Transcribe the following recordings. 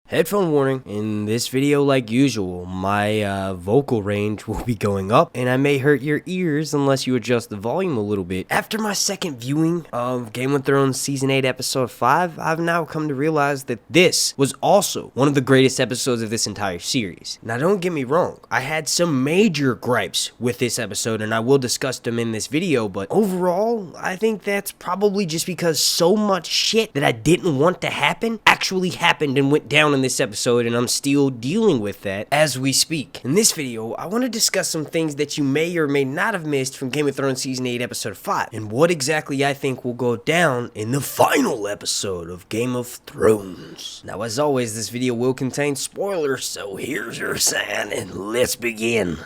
Headphone warning, in this video like usual, my vocal range will be going up and I may hurt your ears unless you adjust the volume a little bit. After my second viewing of Game of Thrones Season 8 Episode 5, I've now come to realize that this was also one of the greatest episodes of this entire series. Now don't get me wrong, I had some major gripes with this episode and I will discuss them in this video, but overall, I think that's probably just because so much shit that I didn't want to happen actually happened and went down in this episode, and I'm still dealing with that as we speak. In this video, I want to discuss some things that you may or may not have missed from Game of Thrones Season 8 Episode 5, and what exactly I think will go down in the final episode of Game of Thrones. Now, as always, this video will contain spoilers, so here's your sign, and let's begin.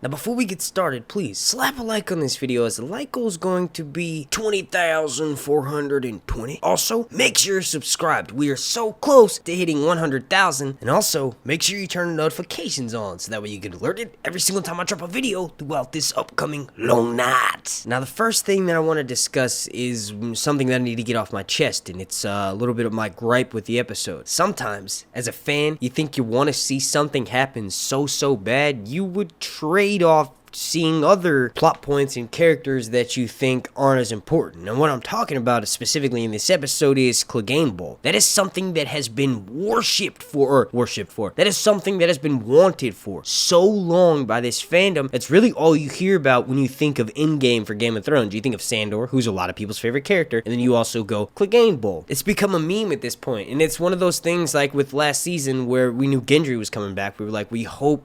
Now before we get started, please slap a like on this video as the like goal is going to be 20,420. Also, make sure you're subscribed. We are so close to hitting 100,000. And also, make sure you turn the notifications on so that way you get alerted every single time I drop a video throughout this upcoming long night. Now the first thing that I want to discuss is something that I need to get off my chest, and it's a little bit of my gripe with the episode. Sometimes, as a fan, you think you want to see something happen so bad, you would trade off seeing other plot points and characters that you think aren't as important. And what I'm talking about specifically in this episode is Clegane Bowl. That is something that has been that is something that has been wanted for so long by this fandom. That's really all you hear about when you think of endgame for Game of Thrones. You think of Sandor, who's a lot of people's favorite character, and then you also go Clegane Bowl. It's become a meme at this point, and it's one of those things like with last season where we knew Gendry was coming back. We were like, we hope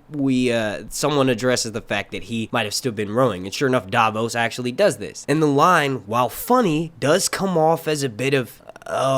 someone addresses the fact that he might have still been rowing, and sure enough, Davos actually does this. And the line, while funny, does come off as a bit of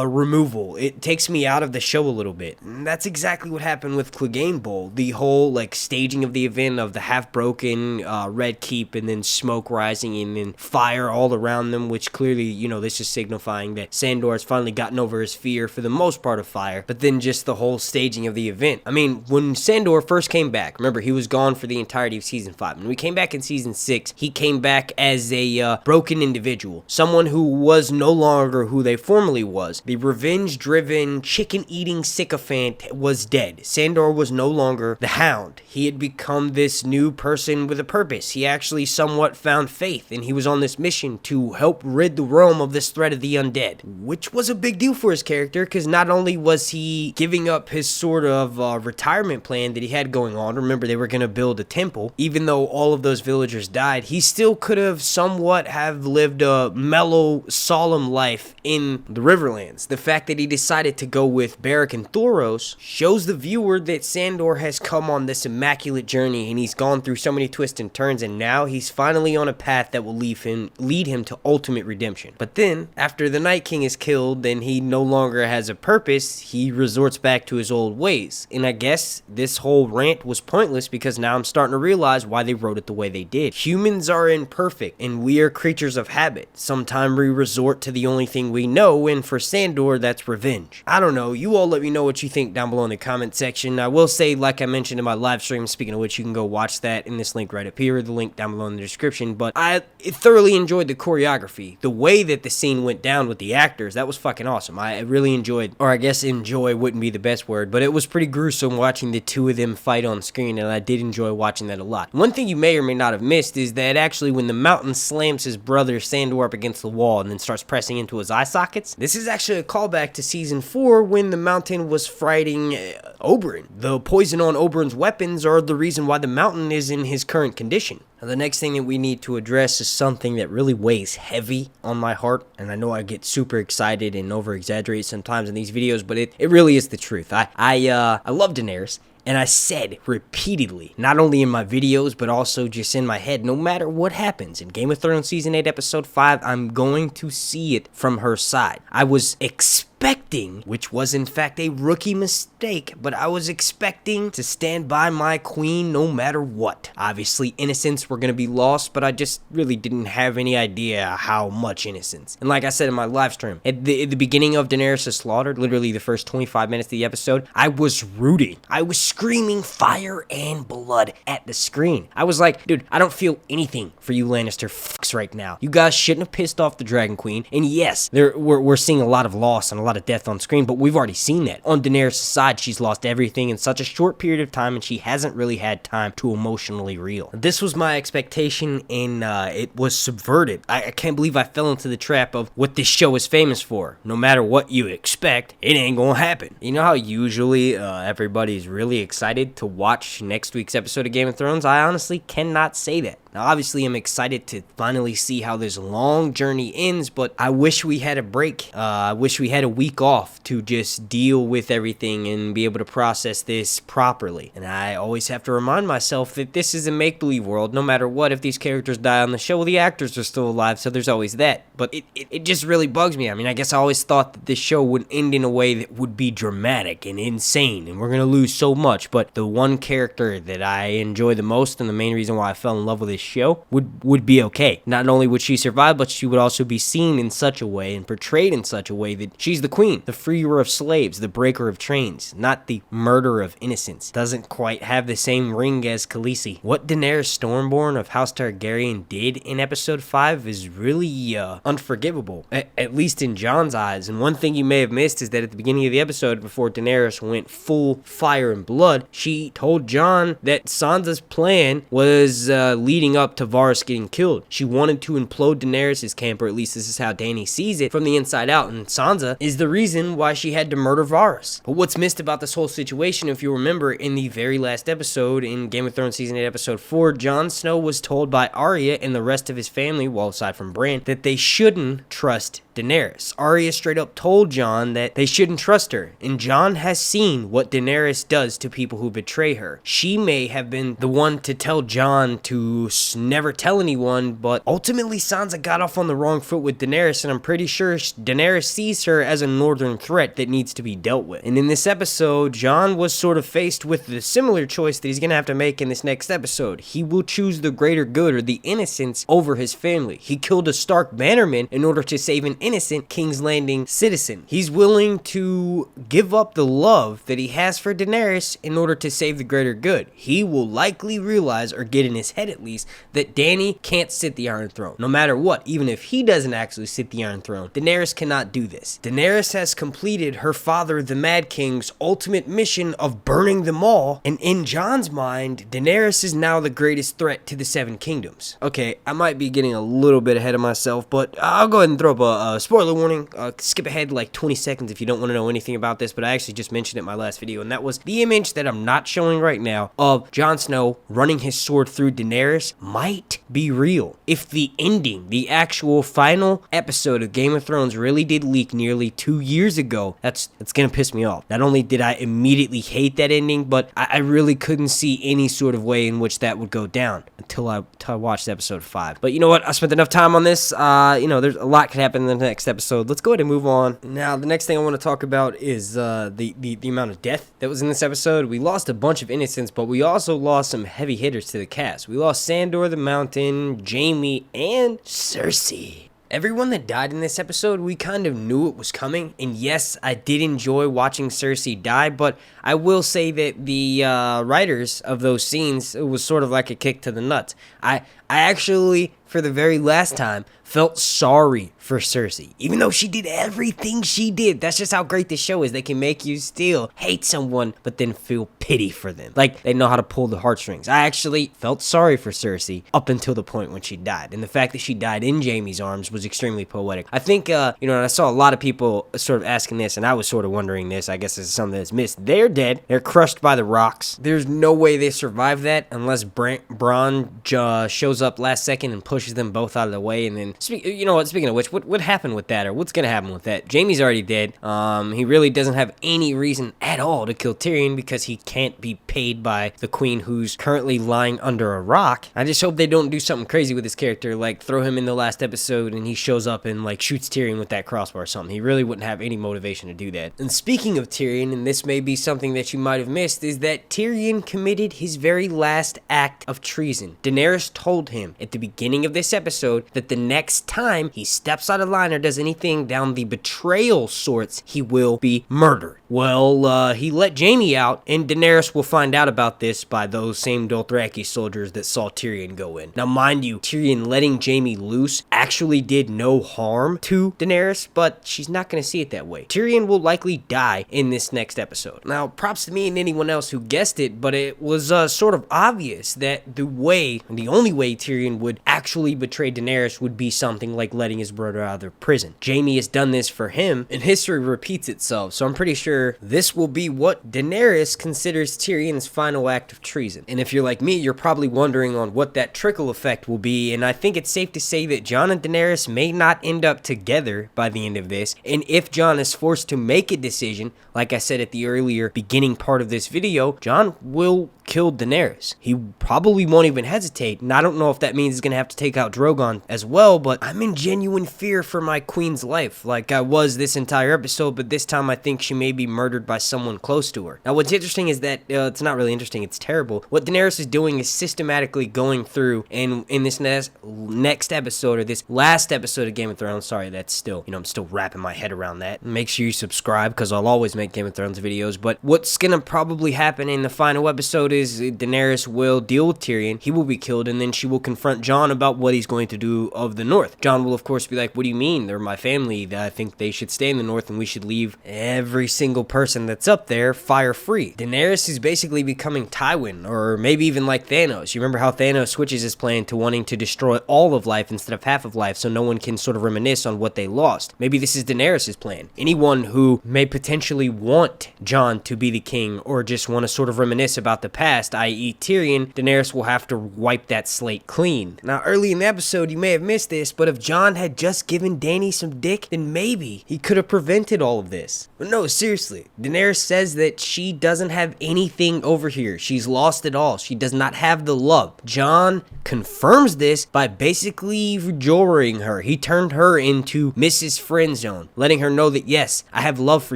removal. It takes me out of the show a little bit. And that's exactly what happened with Clegane Bowl. The whole staging of the event of the half-broken Red Keep and then smoke rising and then fire all around them, which clearly, this is signifying that Sandor has finally gotten over his fear for the most part of fire, but then just the whole staging of the event. I mean, when Sandor first came back, remember, he was gone for the entirety of Season 5. When we came back in Season 6, he came back as a broken individual. Someone who was no longer who they formerly were. The revenge-driven, chicken-eating sycophant was dead. Sandor was no longer the Hound. He had become this new person with a purpose. He actually somewhat found faith, and he was on this mission to help rid the realm of this threat of the undead, which was a big deal for his character, because not only was he giving up his sort of retirement plan that he had going on, remember they were going to build a temple, even though all of those villagers died, he still could have somewhat have lived a mellow, solemn life in the river. The fact that he decided to go with Beric and Thoros shows the viewer that Sandor has come on this immaculate journey and he's gone through so many twists and turns, and now he's finally on a path that will lead him to ultimate redemption. But then, after the Night King is killed and he no longer has a purpose, he resorts back to his old ways. And I guess this whole rant was pointless because now I'm starting to realize why they wrote it the way they did. Humans are imperfect and we are creatures of habit. Sometimes we resort to the only thing we know, and for Sandor, that's revenge. I don't know. You all let me know what you think down below in the comment section. I will say, like I mentioned in my live stream, speaking of which, you can go watch that in this link right up here, the link down below in the description, but I thoroughly enjoyed the choreography. The way that the scene went down with the actors, that was fucking awesome. I really enjoyed, or I guess enjoy wouldn't be the best word, but it was pretty gruesome watching the two of them fight on screen, and I did enjoy watching that a lot. One thing you may or may not have missed is that actually when the Mountain slams his brother Sandor up against the wall and then starts pressing into his eye sockets, this is actually a callback to Season 4 when the Mountain was fighting Oberyn. The poison on Oberyn's weapons are the reason why the Mountain is in his current condition. Now, the next thing that we need to address is something that really weighs heavy on my heart, and I know I get super excited and over-exaggerate sometimes in these videos, but it really is the truth. I love Daenerys. And I said repeatedly, not only in my videos, but also just in my head, no matter what happens in Game of Thrones Season 8 Episode 5, I'm going to see it from her side. I was expecting expecting, which was in fact a rookie mistake, but I was expecting to stand by my queen no matter what. Obviously, innocents were going to be lost, but I just really didn't have any idea how much innocence. And like I said in my live stream, at the beginning of Daenerys is slaughtered, literally the first 25 minutes of the episode, I was rooting. I was screaming fire and blood at the screen. I was like, dude, I don't feel anything for you Lannister fucks right now. You guys shouldn't have pissed off the Dragon Queen. And yes, we're seeing a lot of loss and a lot of death on screen, but we've already seen that. On Daenerys' side, she's lost everything in such a short period of time, and she hasn't really had time to emotionally reel. This was my expectation, and it was subverted. I can't believe I fell into the trap of what this show is famous for. No matter what you expect, it ain't gonna happen. You know how usually everybody's really excited to watch next week's episode of Game of Thrones? I honestly cannot say that. Now, obviously, I'm excited to finally see how this long journey ends, but I wish we had a break. I wish we had a week off to just deal with everything and be able to process this properly. And I always have to remind myself that this is a make-believe world. No matter what, if these characters die on the show, well, the actors are still alive, so there's always that. But it just really bugs me. I mean, I guess I always thought that this show would end in a way that would be dramatic and insane, and we're going to lose so much. But the one character that I enjoy the most, and the main reason why I fell in love with this show, would be okay. Not only would she survive, but she would also be seen in such a way and portrayed in such a way that she's the queen, the freer of slaves, the breaker of trains, not the murderer of innocents. Doesn't quite have the same ring as Khaleesi. What Daenerys Stormborn of House Targaryen did in episode 5 is really unforgivable, at least in Jon's eyes. And one thing you may have missed is that at the beginning of the episode, before Daenerys went full fire and blood, she told Jon that Sansa's plan was leading up to Varys getting killed. She wanted to implode Daenerys' camp, or at least this is how Dany sees it, from the inside out, and Sansa is the reason why she had to murder Varys. But what's missed about this whole situation, if you remember, in the very last episode in Game of Thrones Season 8, Episode 4, Jon Snow was told by Arya and the rest of his family, well, aside from Bran, that they shouldn't trust Daenerys. Arya straight up told Jon that they shouldn't trust her, and Jon has seen what Daenerys does to people who betray her. She may have been the one to tell Jon to never tell anyone, but ultimately Sansa got off on the wrong foot with Daenerys, and I'm pretty sure Daenerys sees her as a northern threat that needs to be dealt with. And in this episode, Jon was sort of faced with the similar choice that he's gonna have to make in this next episode. He will choose the greater good, or the innocents, over his family. He killed a Stark bannerman in order to save an innocent King's Landing citizen. He's willing to give up the love that he has for Daenerys in order to save the greater good. He will likely realize, or get in his head at least, that Dany can't sit the Iron Throne. No matter what, even if he doesn't actually sit the Iron Throne, Daenerys cannot do this. Daenerys has completed her father, the Mad King's ultimate mission of burning them all, and in Jon's mind, Daenerys is now the greatest threat to the Seven Kingdoms. Okay, I might be getting a little bit ahead of myself, but I'll go ahead and throw up a spoiler warning. Skip ahead like 20 seconds if you don't want to know anything about this, but I actually just mentioned it in my last video, and that was the image that I'm not showing right now of Jon Snow running his sword through Daenerys might be real. If the ending, the actual final episode of Game of Thrones really did leak nearly 2 years ago, that's gonna piss me off. Not only did I immediately hate that ending, but I really couldn't see any sort of way in which that would go down until I watched episode 5. But you know what? I spent enough time on this. There's a lot could happen in the next episode. Let's go ahead and move on. Now, the next thing I want to talk about is the amount of death that was in this episode. We lost a bunch of innocents, but we also lost some heavy hitters to the cast. We lost Sandor the Mountain, Jaime, and Cersei. Everyone that died in this episode, we kind of knew it was coming, and yes, I did enjoy watching Cersei die, but I will say that the writers of those scenes, it was sort of like a kick to the nuts. I actually, for the very last time, felt sorry for Cersei, even though she did everything she did. That's just how great this show is. They can make you still hate someone, but then feel pity for them. Like, they know how to pull the heartstrings. I actually felt sorry for Cersei up until the point when she died, and the fact that she died in Jaime's arms was extremely poetic. I think, I saw a lot of people sort of asking this, and I was sort of wondering this. I guess this is something that's missed. They're dead. They're crushed by the rocks. There's no way they survive that unless Bronn shows shows up last second and pushes them both out of the way. And then, you know what, speaking of which, what happened with that, or what's gonna happen with that? Jaime's already dead. He really doesn't have any reason at all to kill Tyrion because he can't be paid by the queen who's currently lying under a rock. I just hope they don't do something crazy with his character, like throw him in the last episode and he shows up and like shoots Tyrion with that crossbow or something. He really wouldn't have any motivation to do that. And speaking of Tyrion, and this may be something that you might have missed, is that Tyrion committed his very last act of treason. Daenerys told him at the beginning of this episode that the next time he steps out of line or does anything down the betrayal sorts, he will be murdered. Well, he let Jaime out, and Daenerys will find out about this by those same Dothraki soldiers that saw Tyrion go in. Now, mind you, Tyrion letting Jaime loose actually did no harm to Daenerys, but she's not going to see it that way. Tyrion will likely die in this next episode. Now, props to me and anyone else who guessed it, but it was sort of obvious that the only way Tyrion would actually betray Daenerys would be something like letting his brother out of prison. Jaime has done this for him, and history repeats itself, so I'm pretty sure this will be what Daenerys considers Tyrion's final act of treason. And if you're like me, you're probably wondering on what that trickle effect will be, and I think it's safe to say that Jon and Daenerys may not end up together by the end of this, and if Jon is forced to make a decision, like I said at the earlier beginning part of this video, Jon will kill Daenerys. He probably won't even hesitate, and I don't know if that means he's gonna have to take out Drogon as well, but I'm in genuine fear for my queen's life, like I was this entire episode, but this time I think she may be murdered by someone close to her. Now, what's interesting is that, it's not really interesting, it's terrible. What Daenerys is doing is systematically going through, and in this next episode, or this last episode of Game of Thrones, sorry, that's still, I'm still wrapping my head around that. Make sure you subscribe, because I'll always make Game of Thrones videos, but what's gonna probably happen in the final episode is Daenerys will deal with Tyrion, he will be killed, and then she will confront Jon about what he's going to do of the North. Jon will, of course, be like, what do you mean? They're my family. I think they should stay in the North, and we should leave every single person that's up there fire free. Daenerys is basically becoming Tywin, or maybe even like Thanos. You remember how Thanos switches his plan to wanting to destroy all of life instead of half of life so no one can sort of reminisce on what they lost. Maybe this is Daenerys' plan. Anyone who may potentially want Jon to be the king or just want to sort of reminisce about the past, i.e. Tyrion, Daenerys will have to wipe that slate clean. Now, early in the episode, you may have missed this, but if Jon had just given Dany some dick, then maybe he could have prevented all of this. But no, seriously, Daenerys says that she doesn't have anything over here. She's lost it all. She does not have the love. Jon confirms this by basically rejoring her. He turned her into Mrs. Friendzone, letting her know that, yes, I have love for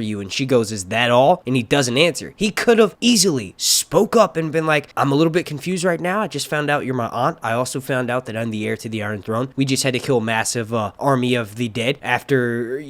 you. And she goes, is that all? And he doesn't answer. He could have easily spoke up and been like, I'm a little bit confused right now. I just found out you're my aunt. I also found out that I'm the heir to the Iron Throne. We just had to kill a massive army of the dead. After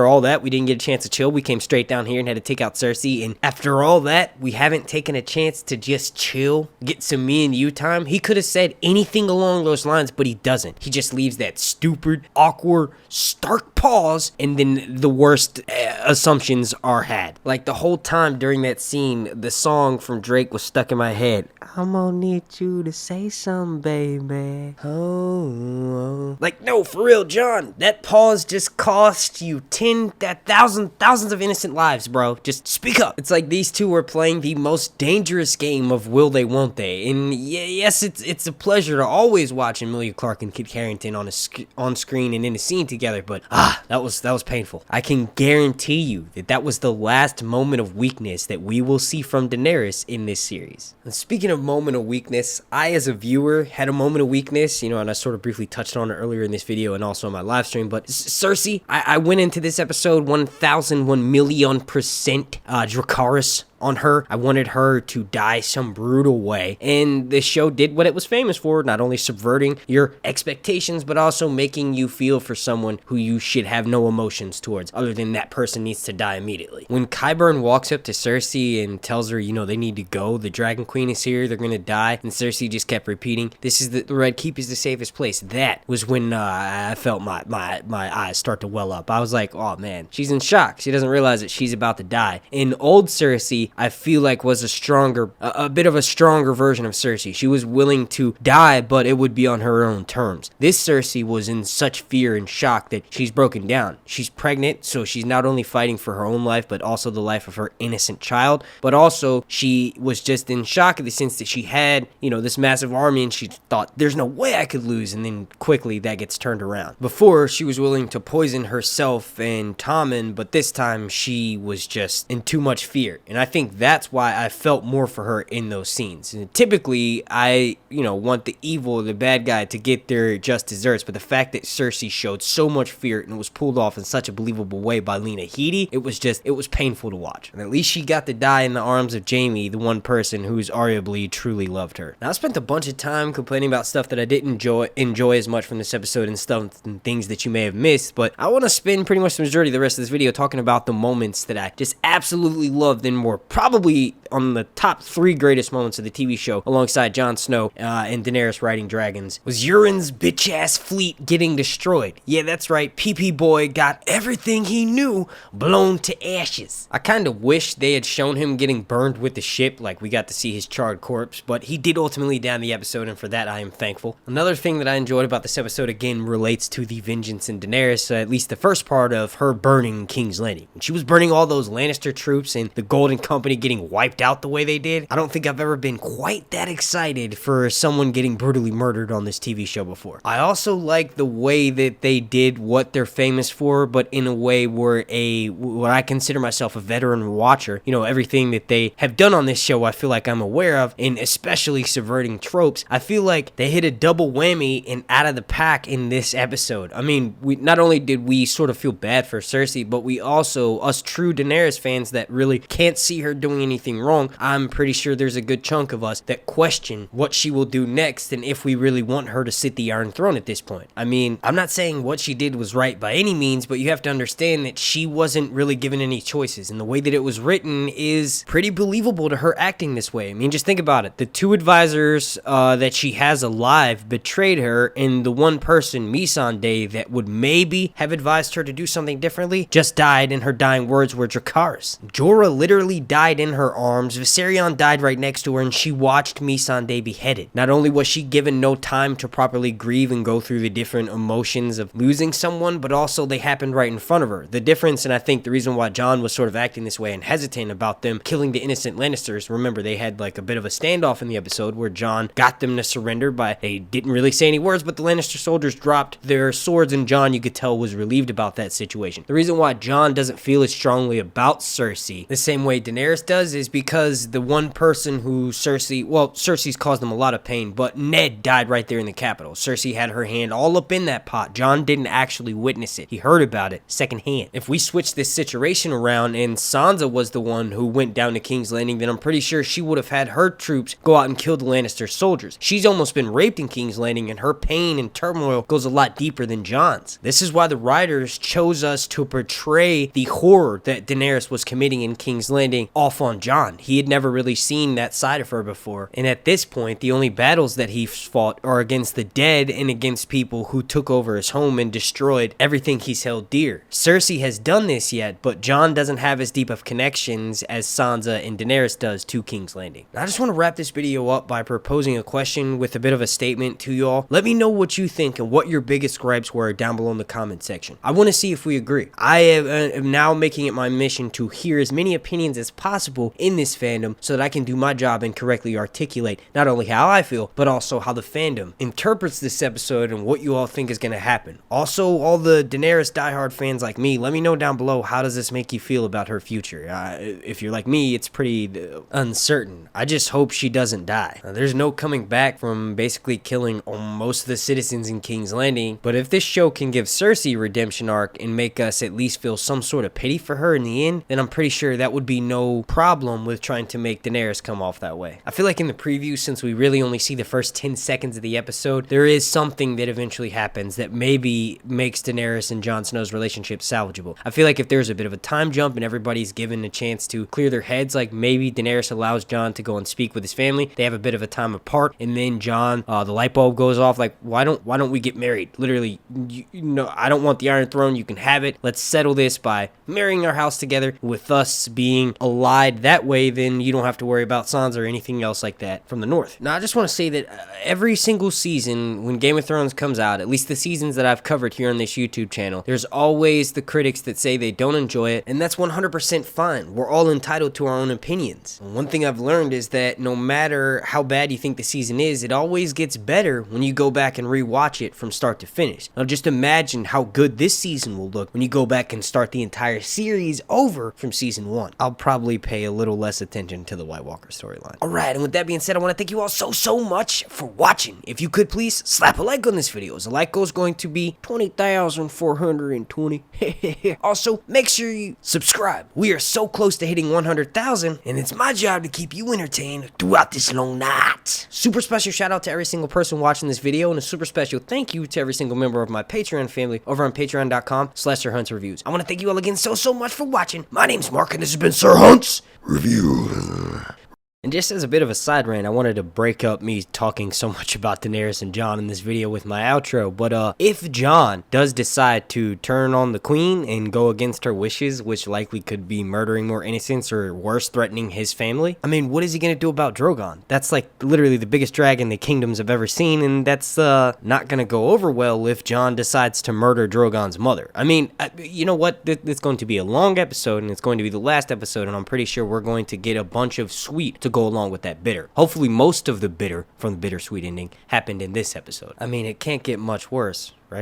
all that, we didn't get a chance to chill. We came straight down here and had to take out Cersei. And after all that, we haven't taken a chance to just chill, get some me and you time. He could have said anything along those lines, but he doesn't. He just leaves that stupid, awkward, stark pause, and then the worst assumptions are had. Like the whole time during that scene, the song from Drake was stuck in my head. I'm gonna need you to say something, baby. Oh. Like, no, for real, Jon. That pause just cost you thousands of innocent lives, bro. Just speak up. It's like these two are playing the most dangerous game of will they, won't they? And yes, it's a pleasure to always watch Emilia Clarke and Kit Harington on screen and in a scene together, but that was painful. I can guarantee you that was the last moment of weakness that we will see from Daenerys in this series. And speaking of moment of weakness, I as a viewer had a moment of weakness, and I sort of briefly touched on it earlier in this video and also in my live stream, but Cersei, I went into this episode 1,000,000,000% Dracarys on her. I wanted her to die some brutal way, and the show did what it was famous for, not only subverting your expectations, but also making you feel for someone who you should have no emotions towards, other than that person needs to die immediately. When Qyburn walks up to Cersei and tells her, they need to go, the Dragon Queen is here, they're gonna die, and Cersei just kept repeating, this is the Red Keep is the safest place. That was when I felt my eyes start to well up. I was like, oh man, she's in shock. She doesn't realize that she's about to die. And old Cersei I feel like was a bit of a stronger version of Cersei. She was willing to die, but it would be on her own terms. This Cersei was in such fear and shock that she's broken down. She's pregnant, so she's not only fighting for her own life, but also the life of her innocent child. But also, she was just in shock in the sense that she had, this massive army, and she thought, there's no way I could lose, and then quickly that gets turned around. Before, she was willing to poison herself and Tommen, but this time she was just in too much fear. And I think that's why I felt more for her in those scenes. And typically, I, want the evil, the bad guy to get their just desserts, but the fact that Cersei showed so much fear and was pulled off in such a believable way by Lena Headey, it was painful to watch. And at least she got to die in the arms of Jaime, the one person who's arguably truly loved her. Now, I spent a bunch of time complaining about stuff that I didn't enjoy as much from this episode and stuff and things that you may have missed, but I want to spend pretty much the majority of the rest of this video talking about the moments that I just absolutely loved and were probably on the top 3 greatest moments of the TV show, alongside Jon Snow and Daenerys riding dragons, was Euron's bitch-ass fleet getting destroyed. Yeah, that's right, PP Boy got everything he knew blown to ashes. I kind of wish they had shown him getting burned with the ship, like we got to see his charred corpse, but he did ultimately die in the episode, and for that I am thankful. Another thing that I enjoyed about this episode, again, relates to the vengeance in Daenerys, at least the first part of her burning King's Landing. When she was burning all those Lannister troops and the Golden Company getting wiped out the way they did, I don't think I've ever been quite that excited for someone getting brutally murdered on this TV show before. I also like the way that they did what they're famous for, but in a way where what I consider myself a veteran watcher, everything that they have done on this show I feel like I'm aware of, and especially subverting tropes. I feel like they hit a double whammy and out of the pack in this episode. I mean, not only did we sort of feel bad for Cersei, but we also, us true Daenerys fans that really can't see her doing anything wrong, I'm pretty sure there's a good chunk of us that question what she will do next and if we really want her to sit the Iron Throne at this point. I mean, I'm not saying what she did was right by any means, but you have to understand that she wasn't really given any choices, and the way that it was written is pretty believable to her acting this way. I mean, just think about it. The 2 advisors that she has alive betrayed her, and the one person, Missandei, that would maybe have advised her to do something differently just died, and her dying words were Dracarys. Jorah literally died in her arms, Viserion died right next to her, and she watched Missandei beheaded. Not only was she given no time to properly grieve and go through the different emotions of losing someone, but also they happened right in front of her. The difference, and I think the reason why Jon was sort of acting this way and hesitant about them killing the innocent Lannisters, remember they had like a bit of a standoff in the episode where Jon got them to surrender they didn't really say any words, but the Lannister soldiers dropped their swords, and Jon, you could tell, was relieved about that situation. The reason why Jon doesn't feel as strongly about Cersei the same way Daenerys does is because the one person who Cersei's caused them a lot of pain, but Ned died right there in the capital. Cersei had her hand all up in that pot. Jon didn't actually witness it. He heard about it secondhand. If we switch this situation around and Sansa was the one who went down to King's Landing, then I'm pretty sure she would have had her troops go out and kill the Lannister soldiers. She's almost been raped in King's Landing, and her pain and turmoil goes a lot deeper than Jon's. This is why the writers chose us to portray the horror that Daenerys was committing in King's Landing off on Jon. He had never really seen that side of her before, and at this point, the only battles that he fought are against the dead and against people who took over his home and destroyed everything he's held dear. Cersei has done this yet, but Jon doesn't have as deep of connections as Sansa and Daenerys does to King's Landing. Now, I just want to wrap this video up by proposing a question with a bit of a statement to y'all. Let me know what you think and what your biggest gripes were down below in the comment section. I want to see if we agree. I am now making it my mission to hear as many opinions as possible in this fandom so that I can do my job and correctly articulate not only how I feel, but also how the fandom interprets this episode and what you all think is going to happen. Also, all the Daenerys diehard fans like me, let me know down below, how does this make you feel about her future? If you're like me, it's pretty uncertain. I just hope she doesn't die. There's no coming back from basically killing most of the citizens in King's Landing, but if this show can give Cersei a redemption arc and make us at least feel some sort of pity for her in the end, then I'm pretty sure that would be no problem with trying to make Daenerys come off that way. I feel like in the preview, since we really only see the first 10 seconds of the episode, there is something that eventually happens that maybe makes Daenerys and Jon Snow's relationship salvageable. I feel like if there's a bit of a time jump and everybody's given a chance to clear their heads, like maybe Daenerys allows Jon to go and speak with his family, they have a bit of a time apart, and then Jon, the light bulb goes off, like, why don't we get married? Literally, I don't want the Iron Throne, you can have it. Let's settle this by marrying our house together with us being alone lied that way, then you don't have to worry about Sansa or anything else like that from the north. Now, I just want to say that every single season when Game of Thrones comes out, at least the seasons that I've covered here on this YouTube channel, there's always the critics that say they don't enjoy it, and that's 100% fine. We're all entitled to our own opinions. One thing I've learned is that no matter how bad you think the season is, it always gets better when you go back and rewatch it from start to finish. Now, just imagine how good this season will look when you go back and start the entire series over from season 1. I'll probably pay a little less attention to the White Walker storyline. Alright, and with that being said, I want to thank you all so much for watching. If you could please slap a like on this video, as a like goal is going to be 20,420. Also, make sure you subscribe. We are so close to hitting 100,000, and it's my job to keep you entertained throughout this long night. Super special shout out to every single person watching this video, and a super special thank you to every single member of my Patreon family over on patreon.com/SirHuntsReviews. I want to thank you all again so much for watching. My name's Mark, and this has been Sir Hunt's Review. And just as a bit of a side rant, I wanted to break up me talking so much about Daenerys and Jon in this video with my outro. But if Jon does decide to turn on the queen and go against her wishes, which likely could be murdering more innocents or worse, threatening his family, I mean, what is he going to do about Drogon? That's like literally the biggest dragon the kingdoms have ever seen, and that's not going to go over well if Jon decides to murder Drogon's mother. I mean, you know what? It's going to be a long episode, and it's going to be the last episode, and I'm pretty sure we're going to get a bunch of sweet to go along with that bitter. Hopefully most of the bitter from the bittersweet ending happened in this episode. I mean, it can't get much worse, right?